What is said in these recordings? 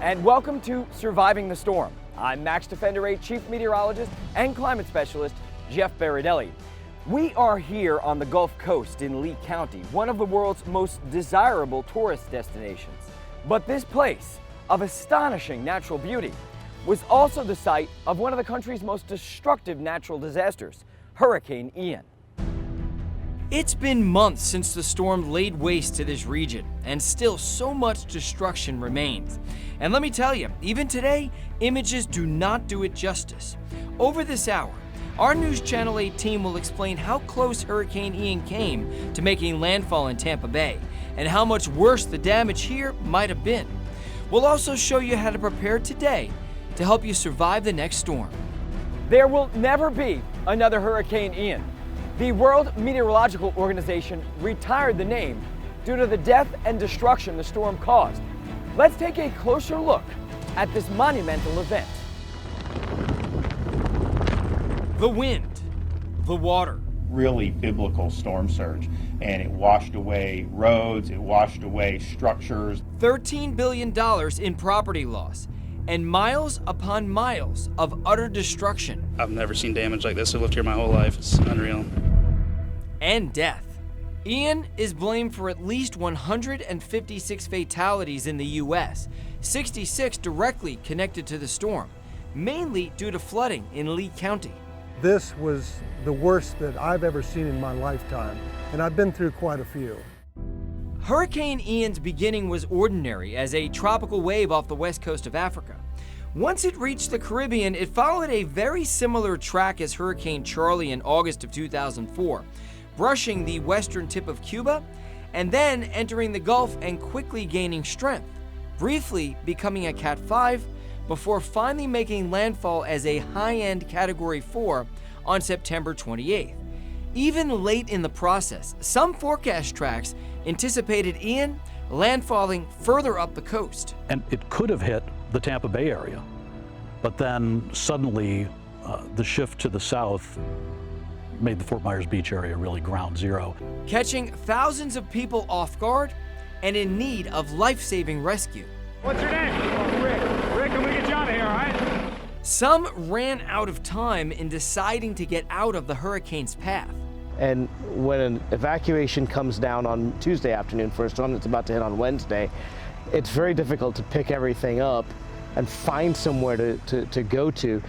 and welcome to Surviving the Storm. I'm Max Defender 8 Chief Meteorologist and Climate Specialist Jeff Baradelli. We are here on the Gulf Coast in Lee County, one of the world's most desirable tourist destinations. But this place of astonishing natural beauty was also the site of one of the country's most destructive natural disasters, Hurricane Ian. It's been months since the storm laid waste to this region, and still so much destruction remains. And let me tell you, even today, images do not do it justice. Over this hour, our News Channel 8 team will explain how close Hurricane Ian came to making landfall in Tampa Bay, and how much worse the damage here might have been. We'll also show you how to prepare today to help you survive the next storm. There will never be another Hurricane Ian. The World Meteorological Organization retired the name due to the death and destruction the storm caused. Let's take a closer look at this monumental event. The wind, the water. Really biblical storm surge, and it washed away roads, it washed away structures. $13 billion in property loss, and miles upon miles of utter destruction. I've never seen damage like this. I've lived here my whole life. It's unreal. And death. Ian is blamed for at least 156 fatalities in the U.S., 66 directly connected to the storm, mainly due to flooding in Lee County. This was the worst that I've ever seen in my lifetime, and I've been through quite a few. Hurricane Ian's beginning was ordinary as a tropical wave off the west coast of Africa. Once it reached the Caribbean, it followed a very similar track as Hurricane Charlie in August of 2004, brushing the western tip of Cuba, and then entering the Gulf and quickly gaining strength, briefly becoming a Cat 5, before finally making landfall as a high-end Category 4 on September 28th. Even late in the process, some forecast tracks anticipated Ian landfalling further up the coast. And it could have hit the Tampa Bay area, but then suddenly the shift to the south made the Fort Myers Beach area really ground zero. Catching thousands of people off guard and in need of life-saving rescue. What's your name? Rick. Rick, can we get you out of here, all right? Some ran out of time in deciding to get out of the hurricane's path. And when an evacuation comes down on Tuesday afternoon for a storm that's about to hit on Wednesday, it's very difficult to pick everything up and find somewhere to go to.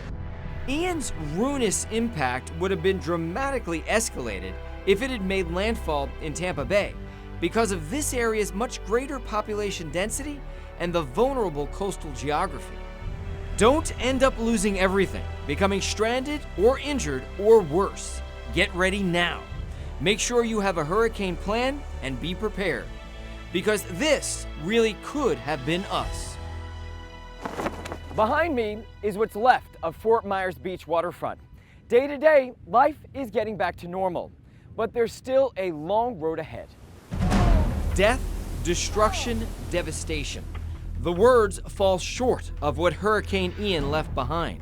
Ian's ruinous impact would have been dramatically escalated if it had made landfall in Tampa Bay, because of this area's much greater population density and the vulnerable coastal geography. Don't end up losing everything, becoming stranded or injured or worse. Get ready now. Make sure you have a hurricane plan and be prepared, because this really could have been us. Behind me is what's left of Fort Myers Beach waterfront. Day to day, life is getting back to normal, but there's still a long road ahead. Death, destruction, devastation. The words fall short of what Hurricane Ian left behind.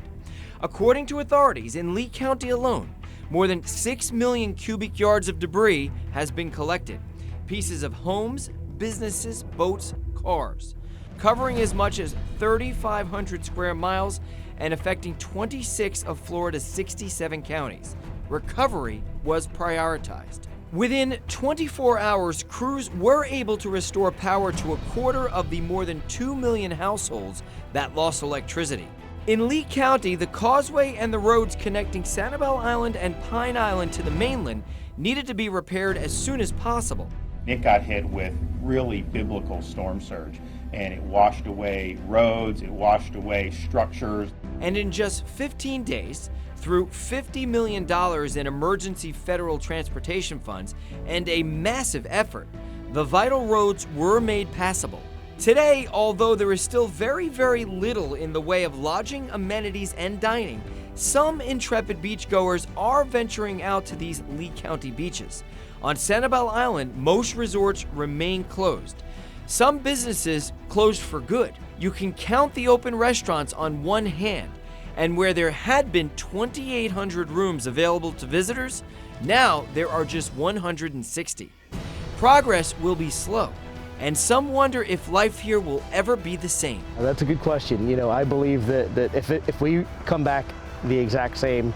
According to authorities in Lee County alone, more than 6 million cubic yards of debris has been collected. Pieces of homes, businesses, boats, cars, covering as much as 3,500 square miles and affecting 26 of Florida's 67 counties. Recovery was prioritized. Within 24 hours, crews were able to restore power to a quarter of the more than 2 million households that lost electricity. In Lee County, the causeway and the roads connecting Sanibel Island and Pine Island to the mainland needed to be repaired as soon as possible. It got hit with really biblical storm surge, and it washed away roads, it washed away structures. And in just 15 days, through $50 million in emergency federal transportation funds and a massive effort, the vital roads were made passable. Today, although there is still very, very little in the way of lodging, amenities, and dining, some intrepid beachgoers are venturing out to these Lee County beaches. On Sanibel Island, most resorts remain closed. Some businesses closed for good. You can count the open restaurants on one hand, and where there had been 2,800 rooms available to visitors, now there are just 160. Progress will be slow. and some wonder if life here will ever be the same. That's a good question. You know, I believe that if we come back the exact same,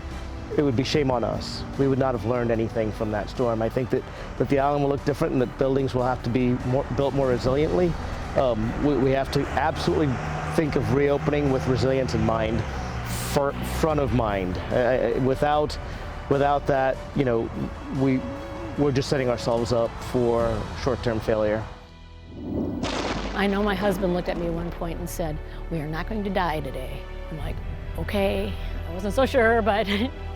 it would be shame on us. We would not have learned anything from that storm. I think that the island will look different and that buildings will have to be built more resiliently. We have to absolutely think of reopening with resilience in mind, front of mind. Without that, you know, we're just setting ourselves up for short-term failure. I know my husband looked at me at one point and said, "We are not going to die today." I'm like, okay, I wasn't so sure, but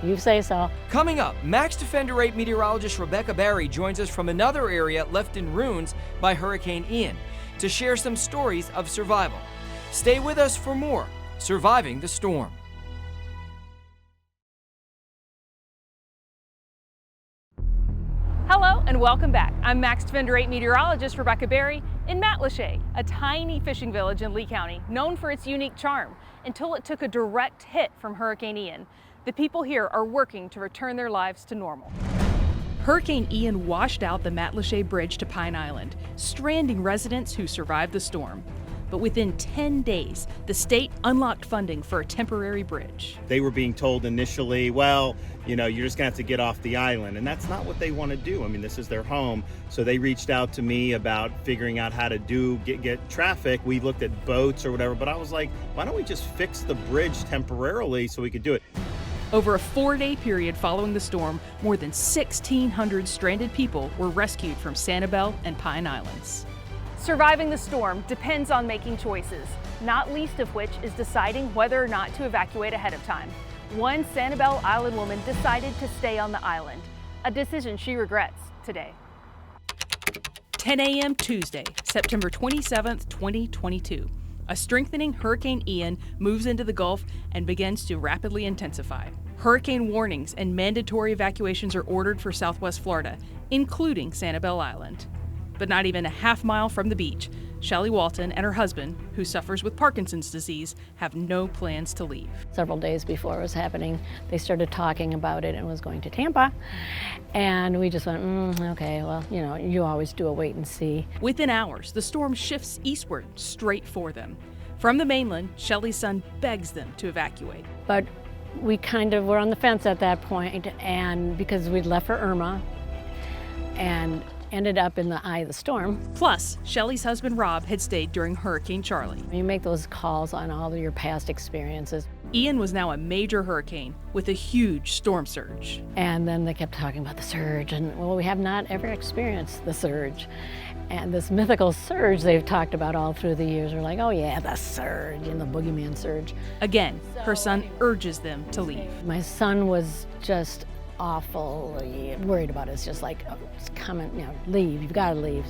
you say so. Coming up, Max Defender 8 meteorologist Rebecca Barry joins us from another area left in ruins by Hurricane Ian to share some stories of survival. Stay with us for more Surviving the Storm. Hello and welcome back. I'm Max Defender 8 meteorologist Rebecca Barry in Matlacha, a tiny fishing village in Lee County, known for its unique charm, until it took a direct hit from Hurricane Ian. The people here are working to return their lives to normal. Hurricane Ian washed out the Matlacha Bridge to Pine Island, stranding residents who survived the storm. But within 10 days, the state unlocked funding for a temporary bridge. They were being told initially, well, you know, you're just gonna have to get off the island. And that's not what they want to do. I mean, this is their home. So they reached out to me about figuring out how to get traffic. We looked at boats or whatever, but I was like, why don't we just fix the bridge temporarily so we could do it? Over a 4-day period following the storm, more than 1,600 stranded people were rescued from Sanibel and Pine Islands. Surviving the storm depends on making choices, not least of which is deciding whether or not to evacuate ahead of time. One Sanibel Island woman decided to stay on the island, a decision she regrets today. 10 a.m. Tuesday, September 27th, 2022. A strengthening Hurricane Ian moves into the Gulf and begins to rapidly intensify. Hurricane warnings and mandatory evacuations are ordered for Southwest Florida, including Sanibel Island. But not even a half mile from the beach, Shelley Walton and her husband, who suffers with Parkinson's disease, have no plans to leave. Several days before it was happening, they started talking about it and was going to Tampa. And we just went, okay, well, you know, you always do a wait and see. Within hours, the storm shifts eastward, straight for them. From the mainland, Shelley's son begs them to evacuate. But we kind of were on the fence at that point, and because we'd left for Irma and ended up in the eye of the storm. Plus, Shelley's husband Rob had stayed during Hurricane Charlie. You make those calls on all of your past experiences. Ian was now a major hurricane with a huge storm surge. And then they kept talking about the surge, and well, we have not ever experienced the surge. And this mythical surge they've talked about all through the years, we're like, oh yeah, the surge and the boogeyman surge. Again, her son urges them to leave. My son was just awfully worried about it. It's just like, oh, it's coming, you know, leave, you've got to leave.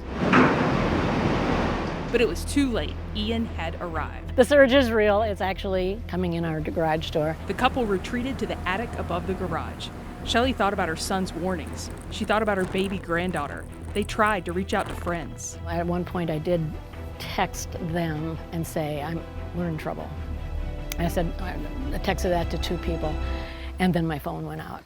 But it was too late. Ian had arrived. The surge is real. It's actually coming in our garage door. The couple retreated to the attic above the garage. Shelley thought about her son's warnings. She thought about her baby granddaughter. They tried to reach out to friends. At one point I did text them and say, we're in trouble. I texted that to 2 people, and then my phone went out.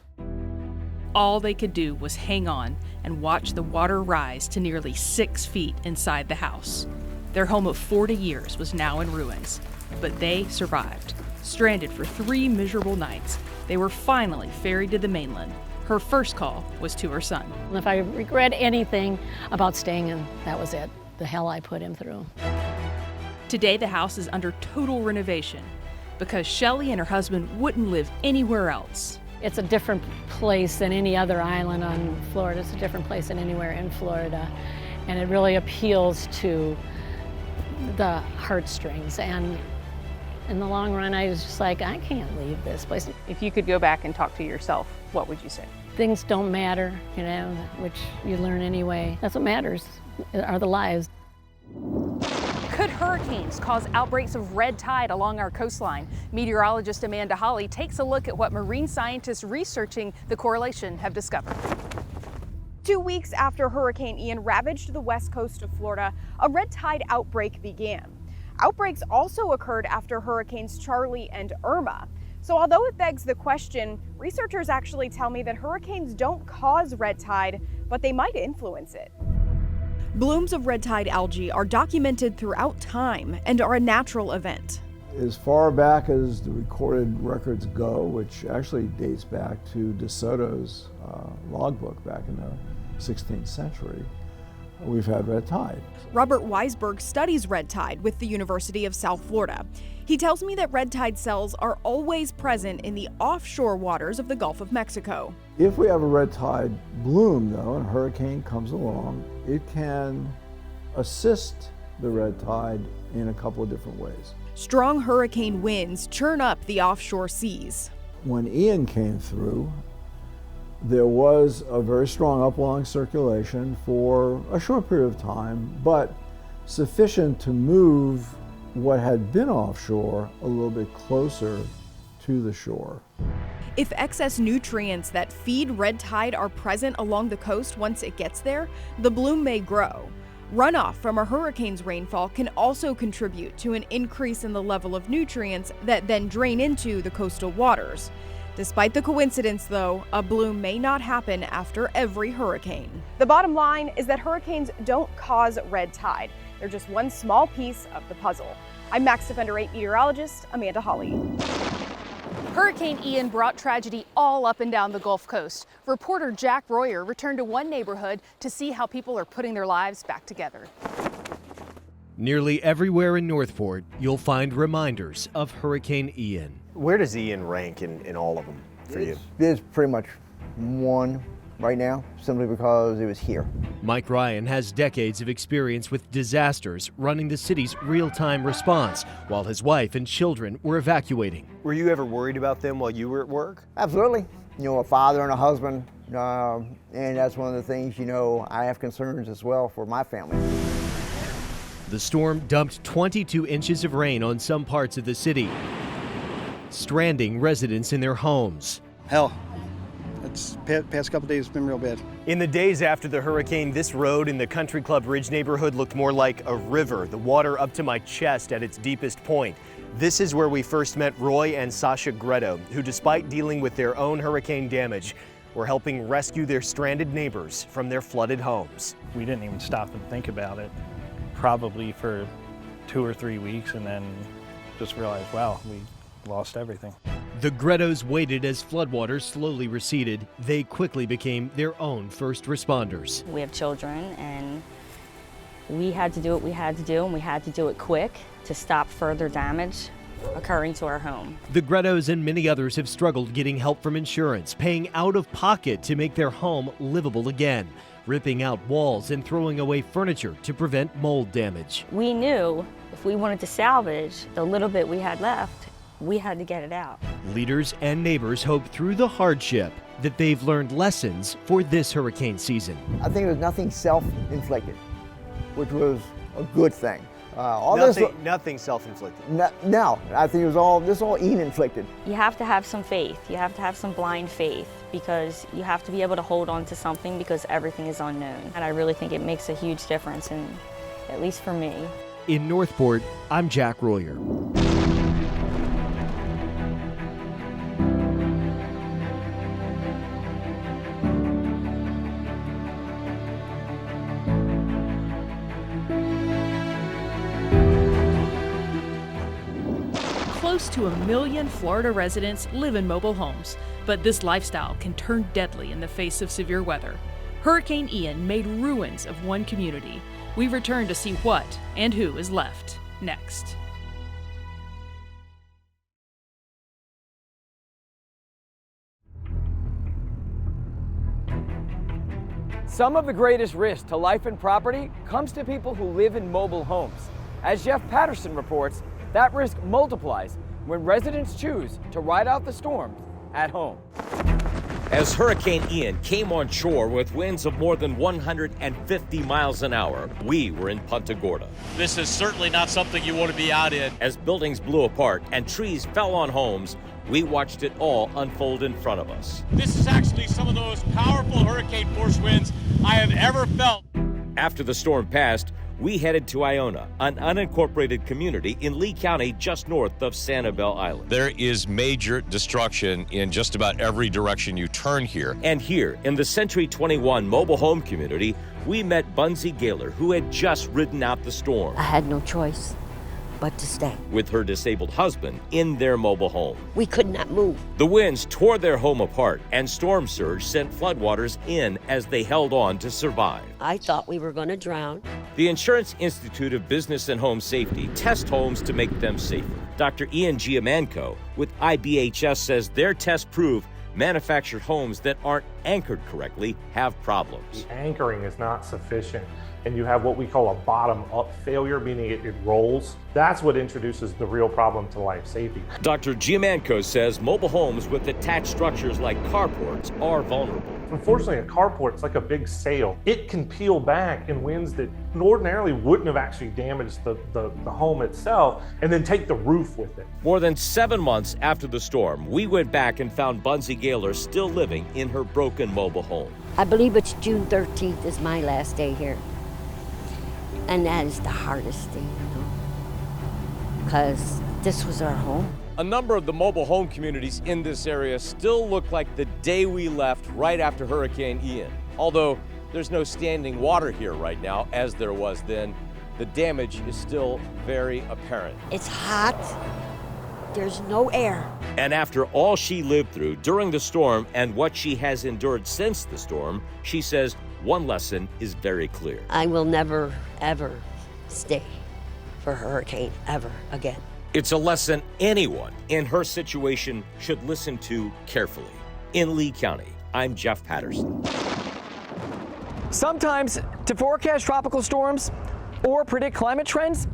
All they could do was hang on and watch the water rise to nearly 6 feet inside the house. Their home of 40 years was now in ruins, but they survived. Stranded for 3 miserable nights, they were finally ferried to the mainland. Her first call was to her son. If I regret anything about staying in, that was it. The hell I put him through. Today the house is under total renovation because Shelley and her husband wouldn't live anywhere else. It's a different place than any other island on Florida. It's a different place than anywhere in Florida. And it really appeals to the heartstrings. And in the long run, I was just like, I can't leave this place. If you could go back and talk to yourself, what would you say? Things don't matter, you know, which you learn anyway. That's what matters, are the lives. Could hurricanes cause outbreaks of red tide along our coastline? Meteorologist Amanda Holly takes a look at what marine scientists researching the correlation have discovered. 2 weeks after Hurricane Ian ravaged the west coast of Florida, a red tide outbreak began. Outbreaks also occurred after Hurricanes Charlie and Irma. So although it begs the question, researchers actually tell me that hurricanes don't cause red tide, but they might influence it. Blooms of red tide algae are documented throughout time and are a natural event. As far back as the recorded records go, which actually dates back to De Soto's logbook back in the 16th century, we've had red tide. Robert Weisberg studies red tide with the University of South Florida. He tells me that red tide cells are always present in the offshore waters of the Gulf of Mexico. If we have a red tide bloom, though, and a hurricane comes along, it can assist the red tide in a couple of different ways. Strong hurricane winds churn up the offshore seas. When Ian came through, there was a very strong upwelling circulation for a short period of time, but sufficient to move what had been offshore a little bit closer to the shore. If excess nutrients that feed red tide are present along the coast once it gets there, the bloom may grow. Runoff from a hurricane's rainfall can also contribute to an increase in the level of nutrients that then drain into the coastal waters. Despite the coincidence, though, a bloom may not happen after every hurricane. The bottom line is that hurricanes don't cause red tide. They're just one small piece of the puzzle. I'm Max Defender 8 meteorologist Amanda Hawley. Hurricane Ian brought tragedy all up and down the Gulf Coast. Reporter Jack Royer returned to one neighborhood to see how people are putting their lives back together. Nearly everywhere in Northport, you'll find reminders of Hurricane Ian. Where does Ian rank in all of them for you? It's pretty much one right now, simply because it was here. Mike Ryan has decades of experience with disasters, running the city's real-time response, while his wife and children were evacuating. Were you ever worried about them while you were at work? Absolutely. You know, a father and a husband, and that's one of the things, you know, I have concerns as well for my family. The storm dumped 22 inches of rain on some parts of the city, stranding residents in their homes. Hell, it's past couple days, it's been real bad. In the days after the hurricane, this road in the Country Club Ridge neighborhood looked more like a river, the water up to my chest at its deepest point. This is where we first met Roy and Sasha Greto, who, despite dealing with their own hurricane damage, were helping rescue their stranded neighbors from their flooded homes. We didn't even stop and think about it, probably for 2 or 3 weeks, and then just realized, wow, we lost everything. The Gretos waited as floodwaters slowly receded. They quickly became their own first responders. We have children, and we had to do what we had to do, and we had to do it quick to stop further damage occurring to our home. The Gretos and many others have struggled getting help from insurance, paying out of pocket to make their home livable again, ripping out walls and throwing away furniture to prevent mold damage. We knew if we wanted to salvage the little bit we had left, we had to get it out. Leaders and neighbors hope through the hardship that they've learned lessons for this hurricane season. I think there was nothing self-inflicted, which was a good thing. Nothing self-inflicted. No, I think it was all Ian inflicted. You have to have some faith. You have to have some blind faith, because you have to be able to hold on to something because everything is unknown. And I really think it makes a huge difference, at least for me. In Northport, I'm Jack Royer. Close to 1 million Florida residents live in mobile homes, but this lifestyle can turn deadly in the face of severe weather. Hurricane Ian made ruins of one community. We return to see what and who is left next. Some of the greatest risk to life and property comes to people who live in mobile homes. As Jeff Patterson reports, that risk multiplies when residents choose to ride out the storm at home. As Hurricane Ian came on shore with winds of more than 150 miles an hour, we were in Punta Gorda. This is certainly not something you want to be out in. As buildings blew apart and trees fell on homes, we watched it all unfold in front of us. This is actually some of the most powerful hurricane force winds I have ever felt. After the storm passed, we headed to Iona, an unincorporated community in Lee County just north of Sanibel Island. There is major destruction in just about every direction you turn here. And here, in the Century 21 mobile home community, we met Bunsie Gaylor, who had just ridden out the storm. I had no choice but to stay. With her disabled husband in their mobile home. We could not move. The winds tore their home apart, and storm surge sent floodwaters in as they held on to survive. I thought we were going to drown. The Insurance Institute of Business and Home Safety tests homes to make them safer. Dr. Ian Giamanco with IBHS says their tests prove manufactured homes that aren't anchored correctly have problems. The anchoring is not sufficient, and you have what we call a bottom-up failure, meaning it rolls. That's what introduces the real problem to life safety. Dr. Giamanco says mobile homes with attached structures like carports are vulnerable. Unfortunately, a carport is like a big sail. It can peel back in winds that ordinarily wouldn't have actually damaged the home itself, and then take the roof with it. More than 7 months after the storm, we went back and found Bunsie Gaylor still living in her broken mobile home. I believe it's June 13th is my last day here. And that is the hardest thing, you know, because this was our home. A number of the mobile home communities in this area still look like the day we left right after Hurricane Ian. Although there's no standing water here right now, as there was then, the damage is still very apparent. It's hot. There's no air. And after all she lived through during the storm and what she has endured since the storm, she says one lesson is very clear. I will never, ever stay for a hurricane ever again. It's a lesson anyone in her situation should listen to carefully. In Lee County, I'm Jeff Patterson. Sometimes, to forecast tropical storms or predict climate trends,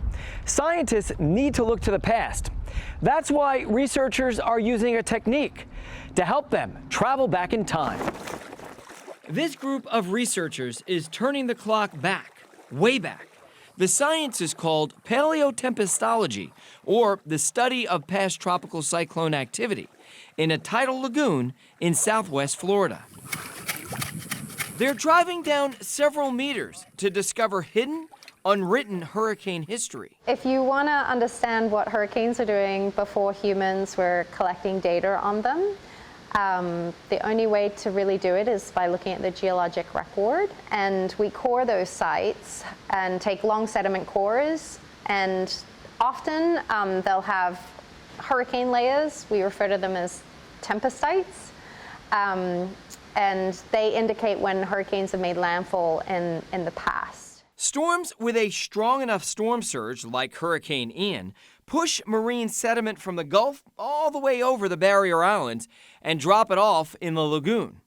scientists need to look to the past. That's why researchers are using a technique to help them travel back in time. This group of researchers is turning the clock back, way back. The science is called Paleotempestology, or the study of past tropical cyclone activity, in a tidal lagoon in southwest Florida. They're driving down several meters to discover hidden, unwritten hurricane history. If you want to understand what hurricanes are doing before humans were collecting data on them, the only way to really do it is by looking at the geologic record. And we core those sites and take long sediment cores, and often they'll have hurricane layers. We refer to them as tempestites. And they indicate when hurricanes have made landfall in the past. Storms with a strong enough storm surge, like Hurricane Ian, push marine sediment from the Gulf all the way over the barrier islands and drop it off in the lagoon.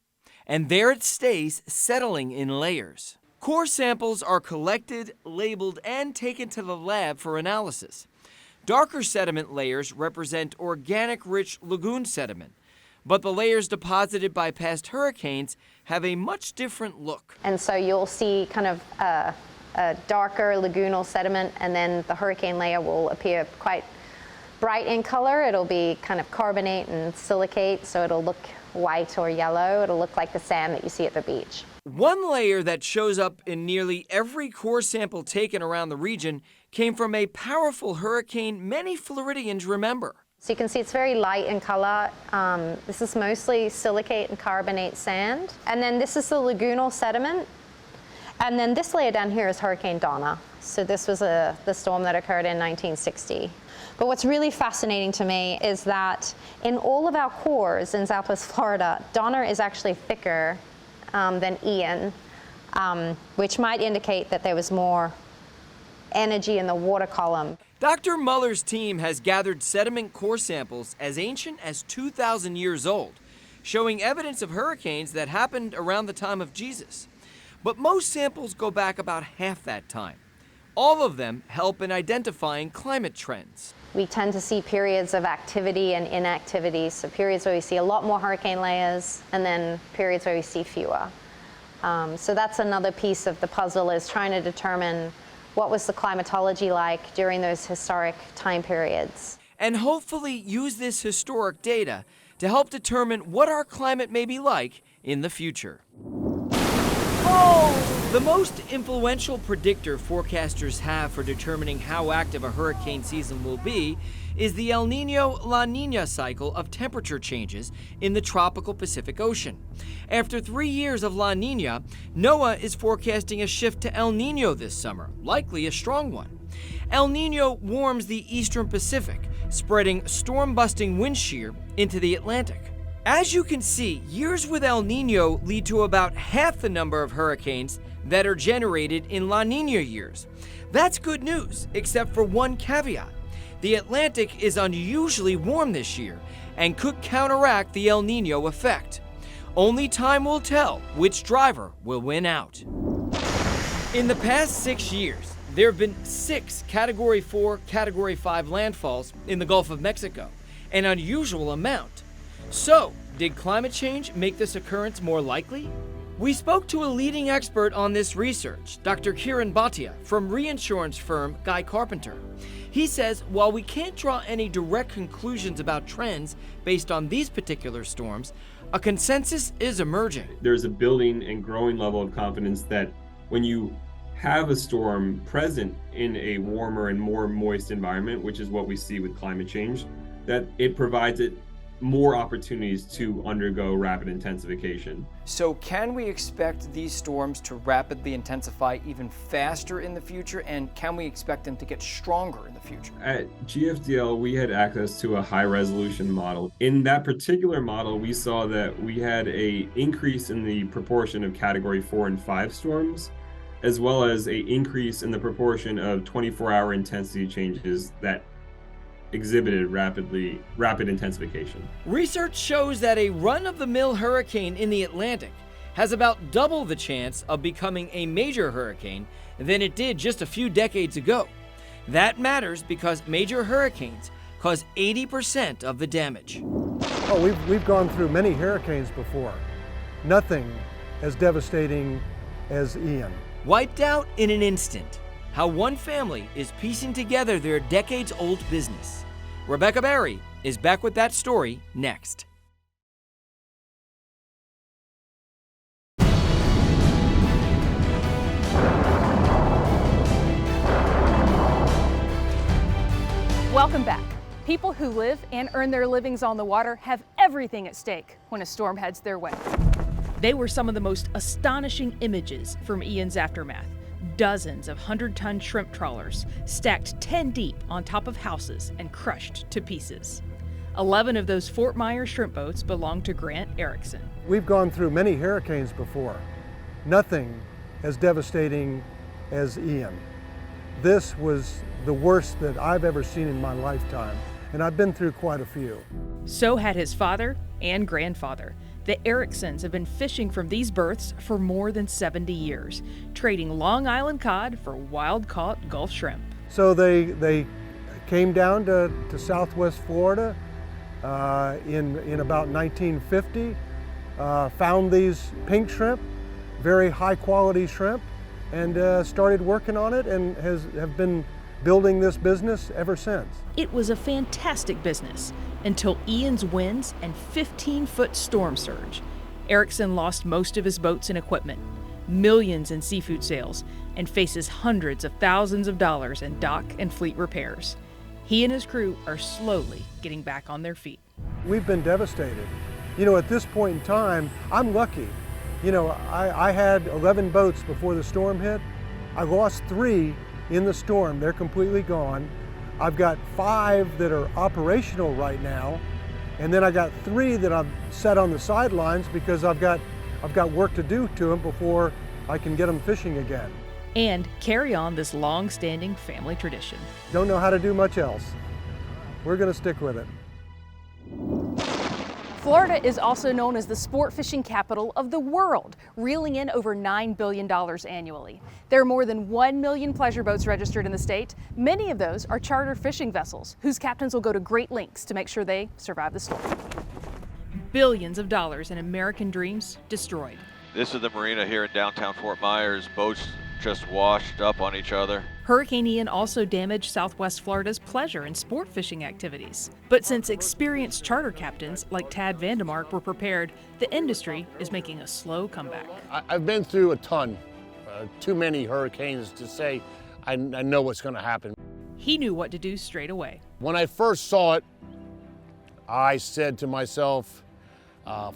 And there it stays, settling in layers. Core samples are collected, labeled, and taken to the lab for analysis. Darker sediment layers represent organic-rich lagoon sediment, but the layers deposited by past hurricanes have a much different look. And so you'll see kind of a darker lagoonal sediment, and then the hurricane layer will appear quite bright in color. It'll be kind of carbonate and silicate, so it'll look white or yellow. It'll look like the sand that you see at the beach. One layer that shows up in nearly every core sample taken around the region came from a powerful hurricane many Floridians remember. So you can see it's very light in color. This is mostly silicate and carbonate sand. And then this is the lagoonal sediment. And then this layer down here is Hurricane Donna. So this was the storm that occurred in 1960. But what's really fascinating to me is that in all of our cores in Southwest Florida, Donna is actually thicker than Ian, which might indicate that there was more energy in the water column. Dr. Muller's team has gathered sediment core samples as ancient as 2,000 years old, showing evidence of hurricanes that happened around the time of Jesus. But most samples go back about half that time. All of them help in identifying climate trends. We tend to see periods of activity and inactivity, so periods where we see a lot more hurricane layers, and then periods where we see fewer. So that's another piece of the puzzle, is trying to determine what was the climatology like during those historic time periods. And hopefully use this historic data to help determine what our climate may be like in the future. Oh, The most influential predictor forecasters have for determining how active a hurricane season will be is the El Niño-La Niña cycle of temperature changes in the tropical Pacific Ocean. After 3 years of La Niña, NOAA is forecasting a shift to El Niño this summer, likely a strong one. El Niño warms the eastern Pacific, spreading storm-busting wind shear into the Atlantic. As you can see, years with El Niño lead to about half the number of hurricanes that are generated in La Niña years. That's good news, except for one caveat. The Atlantic is unusually warm this year and could counteract the El Niño effect. Only time will tell which driver will win out. In the past 6 years, there have been 6 Category 4, Category 5 landfalls in the Gulf of Mexico, an unusual amount. So, did climate change make this occurrence more likely? We spoke to a leading expert on this research, Dr. Kiran Bhatia from reinsurance firm Guy Carpenter. He says while we can't draw any direct conclusions about trends based on these particular storms, a consensus is emerging. There's a building and growing level of confidence that when you have a storm present in a warmer and more moist environment, which is what we see with climate change, that it provides it more opportunities to undergo rapid intensification. So can we expect these storms to rapidly intensify even faster in the future, and can we expect them to get stronger in the future? At GFDL, we had access to a high resolution model. In that particular model, we saw that we had an increase in the proportion of Category 4 and 5 storms, as well as an increase in the proportion of 24-hour intensity changes that exhibited rapid intensification. Research shows that a run-of-the-mill hurricane in the Atlantic has about double the chance of becoming a major hurricane than it did just a few decades ago. That matters because major hurricanes cause 80% of the damage. Oh, we've gone through many hurricanes before. Nothing as devastating as Ian. Wiped out in an instant. How one family is piecing together their decades-old business. Rebecca Barry is back with that story next. Welcome back. People who live and earn their livings on the water have everything at stake when a storm heads their way. They were some of the most astonishing images from Ian's aftermath. Dozens of 100-ton shrimp trawlers stacked 10 deep on top of houses and crushed to pieces. 11 of those Fort Myers shrimp boats belong to Grant Erickson. We've gone through many hurricanes before. Nothing as devastating as Ian. This was the worst that I've ever seen in my lifetime, and I've been through quite a few. So had his father and grandfather. The Ericksons have been fishing from these berths for more than 70 years, trading Long Island cod for wild-caught Gulf shrimp. So they came down to Southwest Florida in about 1950, found these pink shrimp, very high-quality shrimp, and started working on it and have been building this business ever since. It was a fantastic business until Ian's winds and 15-foot storm surge. Erickson lost most of his boats and equipment, millions in seafood sales, and faces hundreds of thousands of dollars in dock and fleet repairs. He and his crew are slowly getting back on their feet. We've been devastated. You know, at this point in time, I'm lucky. You know, I had 11 boats before the storm hit. I lost 3 in the storm. They're completely gone. I've got 5 that are operational right now, and then I got 3 that I've set on the sidelines because I've got work to do to them before I can get them fishing again. And carry on this long-standing family tradition. Don't know how to do much else. We're going to stick with it. Florida is also known as the sport fishing capital of the world, reeling in over $9 billion annually. There are more than 1 million pleasure boats registered in the state. Many of those are charter fishing vessels, whose captains will go to great lengths to make sure they survive the storm. Billions of dollars in American dreams destroyed. This is the marina here in downtown Fort Myers. Boats just washed up on each other. Hurricane Ian also damaged Southwest Florida's pleasure and sport fishing activities. But since experienced charter captains like Tad Vandemark were prepared, the industry is making a slow comeback. I've been through a ton. too many hurricanes to say I know what's going to happen. He knew what to do straight away. When I first saw it, I said to myself,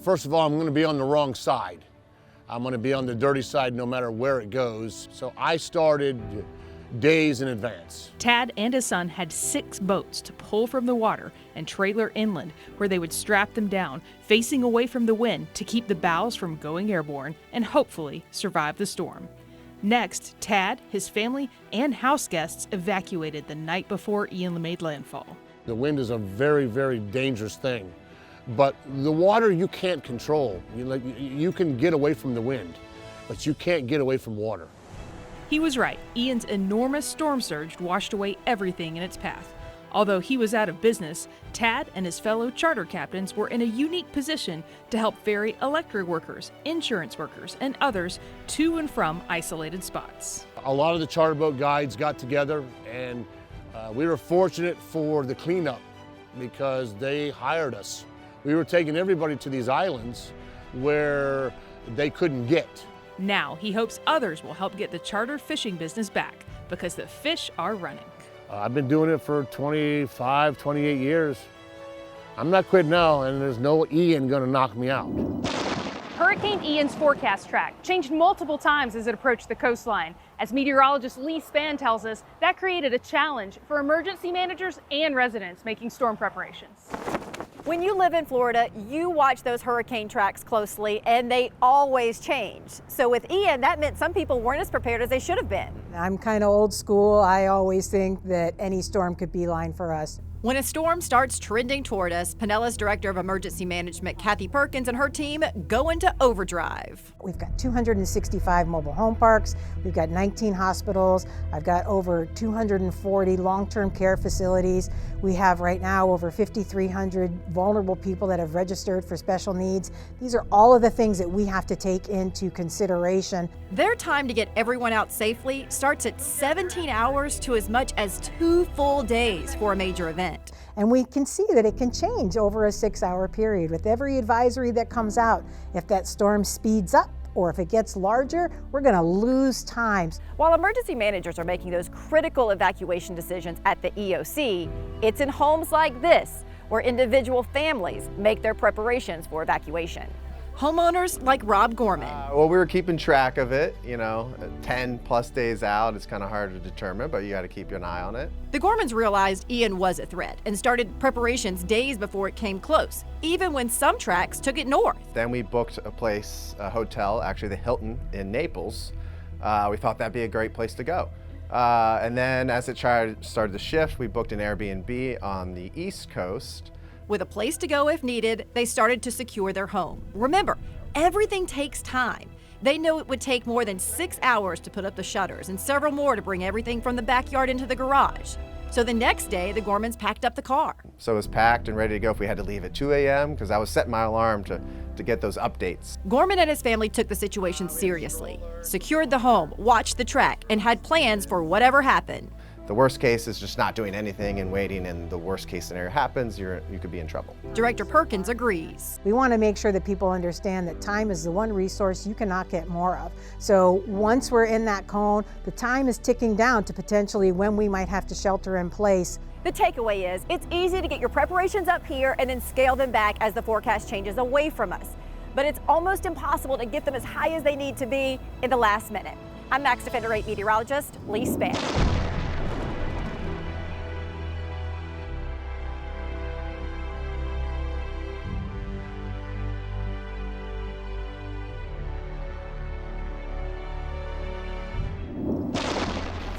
first of all, I'm going to be on the wrong side. I'm going to be on the dirty side no matter where it goes. So I started days in advance. Tad and his son had 6 boats to pull from the water and trailer inland, where they would strap them down, facing away from the wind to keep the bows from going airborne and hopefully survive the storm. Next, Tad, his family, and house guests evacuated the night before Ian made landfall. The wind is a very, very dangerous thing, but the water you can't control. You can get away from the wind, but you can't get away from water. He was right. Ian's enormous storm surge washed away everything in its path. Although he was out of business, Tad and his fellow charter captains were in a unique position to help ferry electric workers, insurance workers, and others to and from isolated spots. A lot of the charter boat guides got together, and we were fortunate for the cleanup because they hired us. We were taking everybody to these islands where they couldn't get. Now he hopes others will help get the charter fishing business back because the fish are running. I've been doing it for 25, 28 years. I'm not quitting now, and there's no Ian gonna knock me out. Hurricane Ian's forecast track changed multiple times as it approached the coastline. As meteorologist Lee Spann tells us, that created a challenge for emergency managers and residents making storm preparations. When you live in Florida, you watch those hurricane tracks closely, and they always change. So with Ian, that meant some people weren't as prepared as they should have been. I'm kind of old school. I always think that any storm could beeline for us. When a storm starts trending toward us, Pinellas Director of Emergency Management Kathy Perkins and her team go into overdrive. We've got 265 mobile home parks. We've got 19 hospitals. I've got over 240 long-term care facilities. We have right now over 5,300 vulnerable people that have registered for special needs. These are all of the things that we have to take into consideration. Their time to get everyone out safely starts at 17 hours to as much as 2 full days for a major event. And we can see that it can change over a 6-hour period. With every advisory that comes out, if that storm speeds up or if it gets larger, we're going to lose time. While emergency managers are making those critical evacuation decisions at the EOC, it's in homes like this where individual families make their preparations for evacuation. Homeowners like Rob Gorman. Well, we were keeping track of it, 10 plus days out. It's kind of hard to determine, but you got to keep an eye on it. The Gormans realized Ian was a threat and started preparations days before it came close, even when some tracks took it north. Then we booked a hotel, actually the Hilton in Naples. We thought that'd be a great place to go. And then as it started to shift, we booked an Airbnb on the East Coast. With a place to go if needed, they started to secure their home. Remember, everything takes time. They know it would take more than 6 hours to put up the shutters and several more to bring everything from the backyard into the garage. So the next day, the Gormans packed up the car. So it was packed and ready to go if we had to leave at 2 a.m. because I was setting my alarm to get those updates. Gorman and his family took the situation seriously, secured the home, watched the track, and had plans for whatever happened. The worst case is just not doing anything and waiting, and the worst case scenario happens, you could be in trouble. Director Perkins agrees. We want to make sure that people understand that time is the one resource you cannot get more of. So once we're in that cone, the time is ticking down to potentially when we might have to shelter in place. The takeaway is it's easy to get your preparations up here and then scale them back as the forecast changes away from us. But it's almost impossible to get them as high as they need to be in the last minute. I'm Max Defender 8 meteorologist Lee Spann.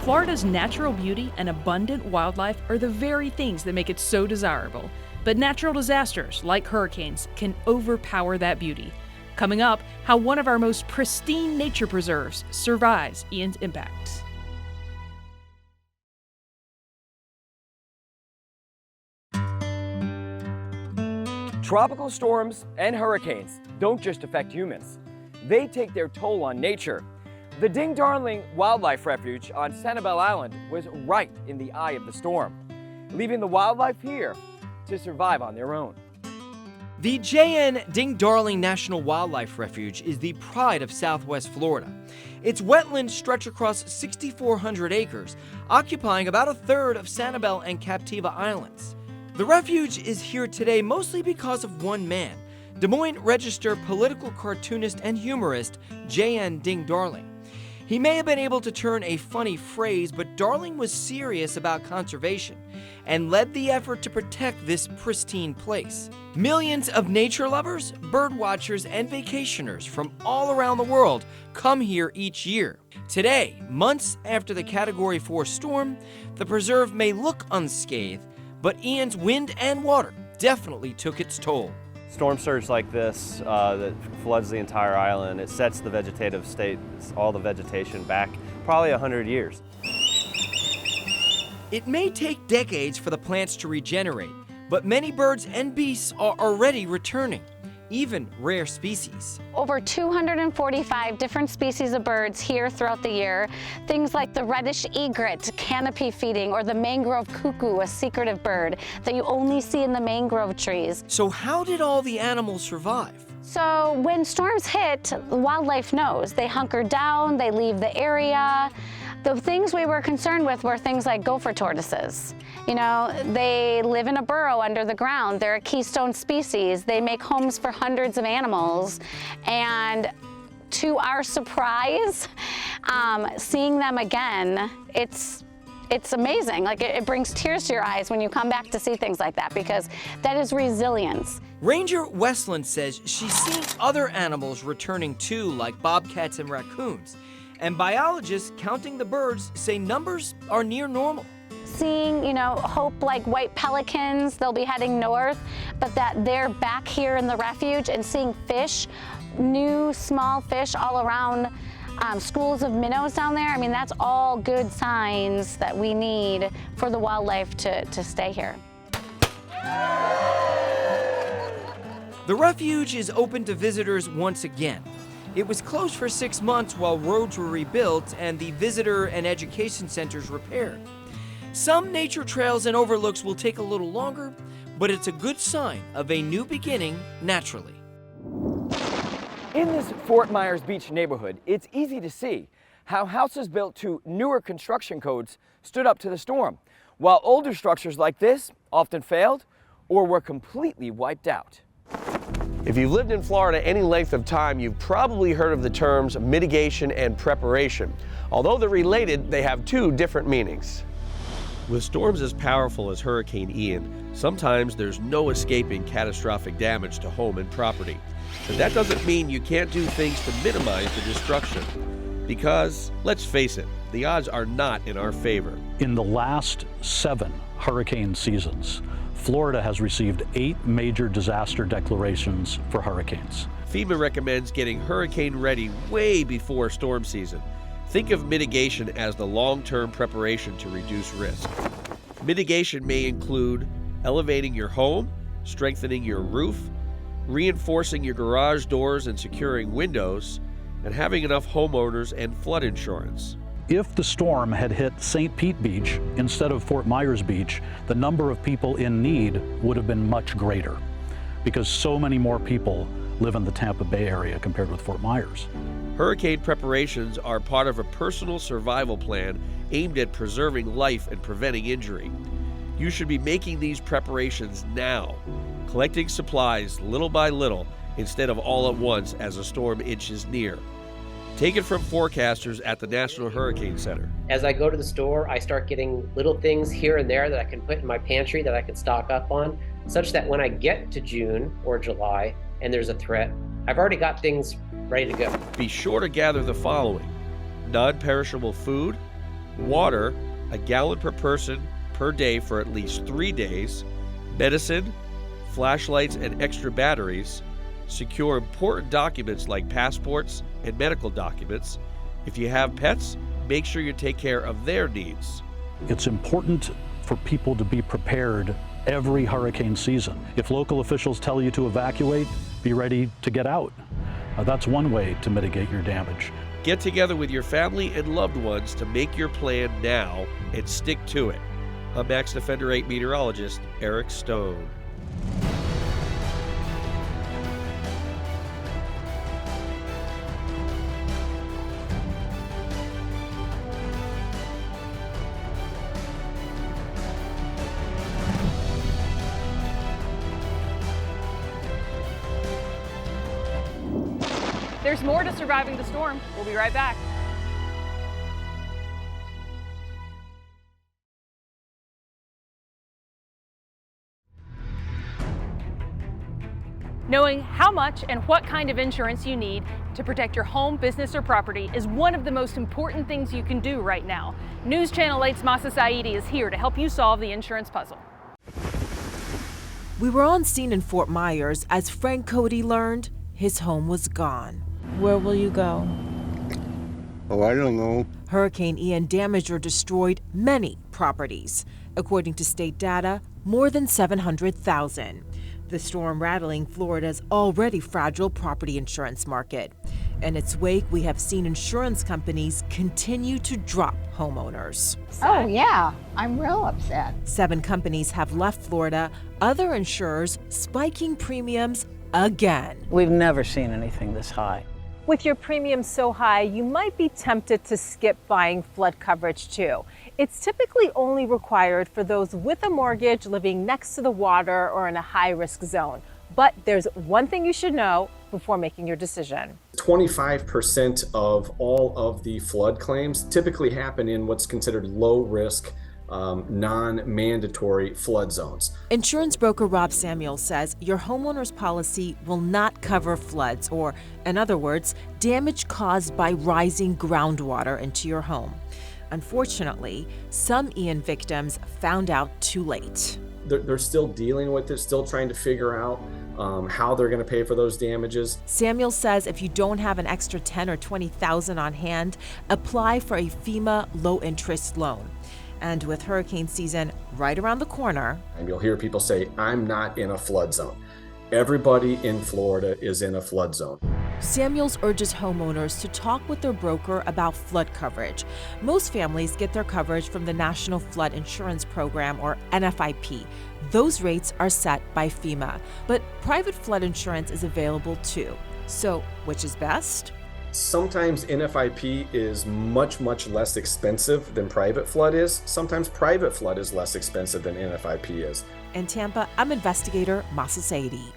Florida's natural beauty and abundant wildlife are the very things that make it so desirable. But natural disasters, like hurricanes, can overpower that beauty. Coming up, how one of our most pristine nature preserves survives Ian's impact. Tropical storms and hurricanes don't just affect humans. They take their toll on nature. The Ding Darling Wildlife Refuge on Sanibel Island was right in the eye of the storm, leaving the wildlife here to survive on their own. The J.N. Ding Darling National Wildlife Refuge is the pride of Southwest Florida. Its wetlands stretch across 6,400 acres, occupying about a third of Sanibel and Captiva Islands. The refuge is here today mostly because of one man, Des Moines Register political cartoonist and humorist J.N. Ding Darling. He may have been able to turn a funny phrase, but Darling was serious about conservation and led the effort to protect this pristine place. Millions of nature lovers, bird watchers, and vacationers from all around the world come here each year. Today, months after the Category 4 storm, the preserve may look unscathed, but Ian's wind and water definitely took its toll. Storm surge like this that floods the entire island, it sets the vegetative state, all the vegetation back probably 100 years. It may take decades for the plants to regenerate, but many birds and beasts are already returning, even rare species. Over 245 different species of birds here throughout the year. Things like the reddish egret, canopy feeding, or the mangrove cuckoo, a secretive bird that you only see in the mangrove trees. So how did all the animals survive? So when storms hit, the wildlife knows. They hunker down, they leave the area. The things we were concerned with were things like gopher tortoises. You know, they live in a burrow under the ground. They're a keystone species. They make homes for hundreds of animals. And to our surprise, seeing them again, it's amazing. Like it brings tears to your eyes when you come back to see things like that, because that is resilience. Ranger Westland says she's seen other animals returning too, like bobcats and raccoons. And biologists counting the birds say numbers are near normal. Seeing, you know, hope like white pelicans, they'll be heading north, but that they're back here in the refuge, and seeing fish, new small fish all around, schools of minnows down there. I mean, that's all good signs that we need for the wildlife to stay here. The refuge is open to visitors once again. It was closed for 6 months while roads were rebuilt and the visitor and education centers repaired. Some nature trails and overlooks will take a little longer, but it's a good sign of a new beginning naturally. In this Fort Myers Beach neighborhood, it's easy to see how houses built to newer construction codes stood up to the storm, while older structures like this often failed or were completely wiped out. If you've lived in Florida any length of time, you've probably heard of the terms mitigation and preparation. Although they're related, they have two different meanings. With storms as powerful as Hurricane Ian, sometimes there's no escaping catastrophic damage to home and property. But that doesn't mean you can't do things to minimize the destruction. Because, let's face it, the odds are not in our favor. In the last 7 hurricane seasons, Florida has received 8 major disaster declarations for hurricanes. FEMA recommends getting hurricane ready way before storm season. Think of mitigation as the long-term preparation to reduce risk. Mitigation may include elevating your home, strengthening your roof, reinforcing your garage doors and securing windows, and having enough homeowners and flood insurance. If the storm had hit St. Pete Beach instead of Fort Myers Beach, the number of people in need would have been much greater, because so many more people live in the Tampa Bay area compared with Fort Myers. Hurricane preparations are part of a personal survival plan aimed at preserving life and preventing injury. You should be making these preparations now, collecting supplies little by little instead of all at once as a storm inches near. Take it from forecasters at the National Hurricane Center. As I go to the store, I start getting little things here and there that I can put in my pantry that I can stock up on, such that when I get to June or July and there's a threat, I've already got things ready to go. Be sure to gather the following: non-perishable food, water, a gallon per person per day for at least 3 days, medicine, flashlights and extra batteries, secure important documents like passports and medical documents. If you have pets, make sure you take care of their needs. It's important for people to be prepared every hurricane season. If local officials tell you to evacuate, be ready to get out. That's one way to mitigate your damage. Get together with your family and loved ones to make your plan now and stick to it. I'm Max Defender 8 meteorologist Eric Stone. There's more to surviving the storm. We'll be right back. Knowing how much and what kind of insurance you need to protect your home, business, or property is one of the most important things you can do right now. News Channel 8's Masa Saidi is here to help you solve the insurance puzzle. We were on scene in Fort Myers as Frank Cody learned his home was gone. Where will you go? Oh, I don't know. Hurricane Ian damaged or destroyed many properties. According to state data, more than 700,000. The storm rattling Florida's already fragile property insurance market. In its wake, we have seen insurance companies continue to drop homeowners. Oh, yeah, I'm real upset. 7 companies have left Florida, other insurers spiking premiums again. We've never seen anything this high. With your premium so high, you might be tempted to skip buying flood coverage too. It's typically only required for those with a mortgage living next to the water or in a high-risk zone. But there's one thing you should know before making your decision. 25% of all of the flood claims typically happen in what's considered low-risk, non-mandatory flood zones. Insurance broker Rob Samuel says your homeowner's policy will not cover floods or, in other words, damage caused by rising groundwater into your home. Unfortunately, some Ian victims found out too late. They're still dealing with it, still trying to figure out how they're going to pay for those damages. Samuel says if you don't have an extra $10,000 or $20,000 on hand, apply for a FEMA low-interest loan. And with hurricane season right around the corner, and you'll hear people say, I'm not in a flood zone. Everybody in Florida is in a flood zone. Samuels urges homeowners to talk with their broker about flood coverage. Most families get their coverage from the National Flood Insurance Program, or NFIP. Those rates are set by FEMA, but private flood insurance is available too. So, which is best? Sometimes NFIP is much, much less expensive than private flood is. Sometimes private flood is less expensive than NFIP is. In Tampa, I'm investigator Masa Saidi.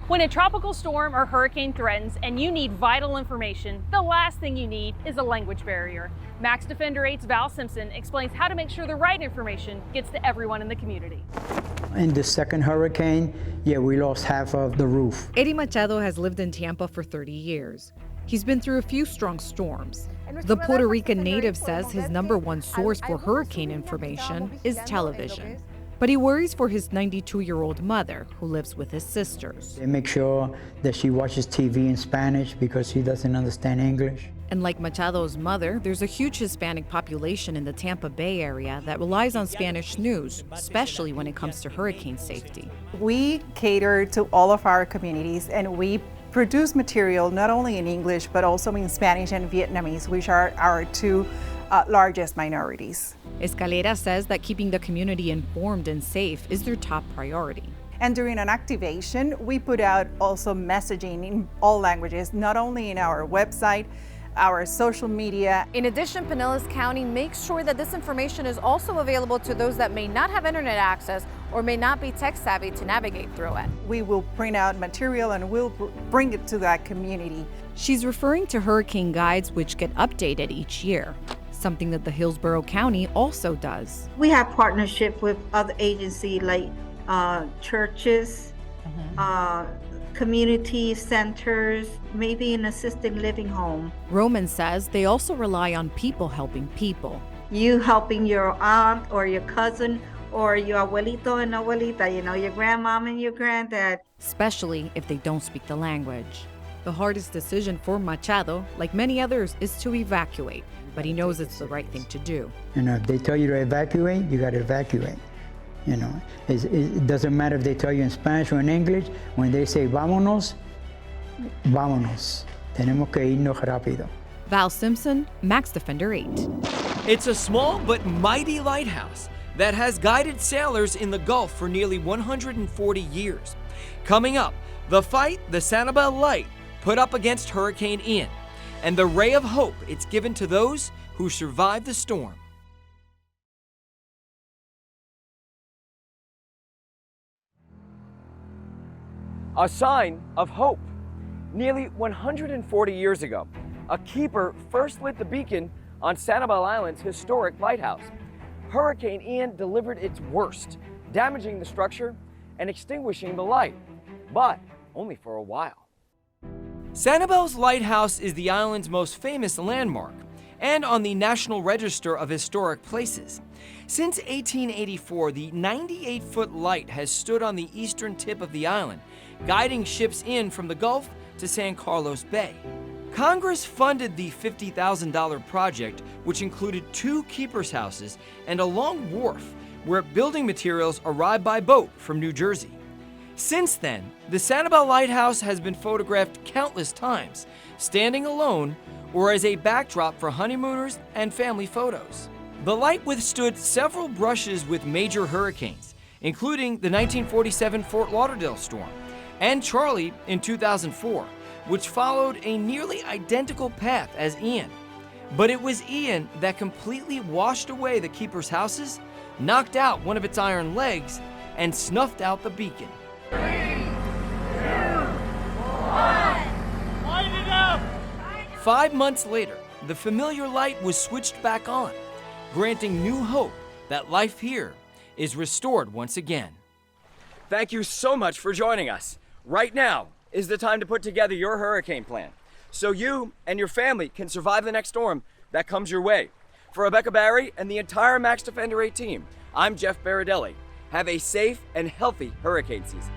When a tropical storm or hurricane threatens and you need vital information, the last thing you need is a language barrier. Max Defender 8's Val Simpson explains how to make sure the right information gets to everyone in the community. In the second hurricane, we lost half of the roof. Eddie Machado has lived in Tampa for 30 years. He's been through a few strong storms. The Puerto Rican native says his #1 source for hurricane information is television. But he worries for his 92-year-old mother, who lives with his sisters. They make sure that she watches TV in Spanish because she doesn't understand English. And like Machado's mother, there's a huge Hispanic population in the Tampa Bay area that relies on Spanish news, especially when it comes to hurricane safety. We cater to all of our communities, and we produce material not only in English, but also in Spanish and Vietnamese, which are our two largest minorities. Escalera says that keeping the community informed and safe is their top priority. And during an activation, we put out also messaging in all languages, not only in our website, our social media. In addition, Pinellas County makes sure that this information is also available to those that may not have internet access or may not be tech savvy to navigate through it. We will print out material and we'll bring it to that community. She's referring to hurricane guides which get updated each year, something that the Hillsborough County also does. We have partnership with other agencies like churches, community centers, maybe an assisted living home. Roman says they also rely on people helping people. You helping your aunt or your cousin or your abuelito and abuelita, your grandmom and your granddad. Especially if they don't speak the language. The hardest decision for Machado, like many others, is to evacuate, but he knows it's the right thing to do. If they tell you to evacuate, you got to evacuate. It doesn't matter if they tell you in Spanish or in English. When they say vámonos, vámonos. Tenemos que irnos rápido. Val Simpson, Max Defender 8. It's a small but mighty lighthouse that has guided sailors in the Gulf for nearly 140 years. Coming up, the fight the Sanibel Light put up against Hurricane Ian, and the ray of hope it's given to those who survived the storm. a sign of hope. Nearly 140 years ago, a keeper first lit the beacon on Sanibel Island's historic lighthouse. Hurricane Ian delivered its worst, damaging the structure and extinguishing the light, but only for a while. Sanibel's lighthouse is the island's most famous landmark and on the National Register of Historic Places. Since 1884, the 98-foot light has stood on the eastern tip of the island, guiding ships in from the Gulf to San Carlos Bay. Congress funded the $50,000 project, which included 2 keepers' houses and a long wharf where building materials arrived by boat from New Jersey. Since then, the Sanibel Lighthouse has been photographed countless times, standing alone or as a backdrop for honeymooners and family photos. The light withstood several brushes with major hurricanes, including the 1947 Fort Lauderdale storm and Charley in 2004, which followed a nearly identical path as Ian. But it was Ian that completely washed away the keeper's houses, knocked out one of its iron legs, and snuffed out the beacon. 3, 2, 1, light it up! 5 months later, the familiar light was switched back on, granting new hope that life here is restored once again. Thank you so much for joining us. Right now is the time to put together your hurricane plan, so you and your family can survive the next storm that comes your way. For Rebecca Barry and the entire Max Defender 8 team, I'm Jeff Baradelli. Have a safe and healthy hurricane season.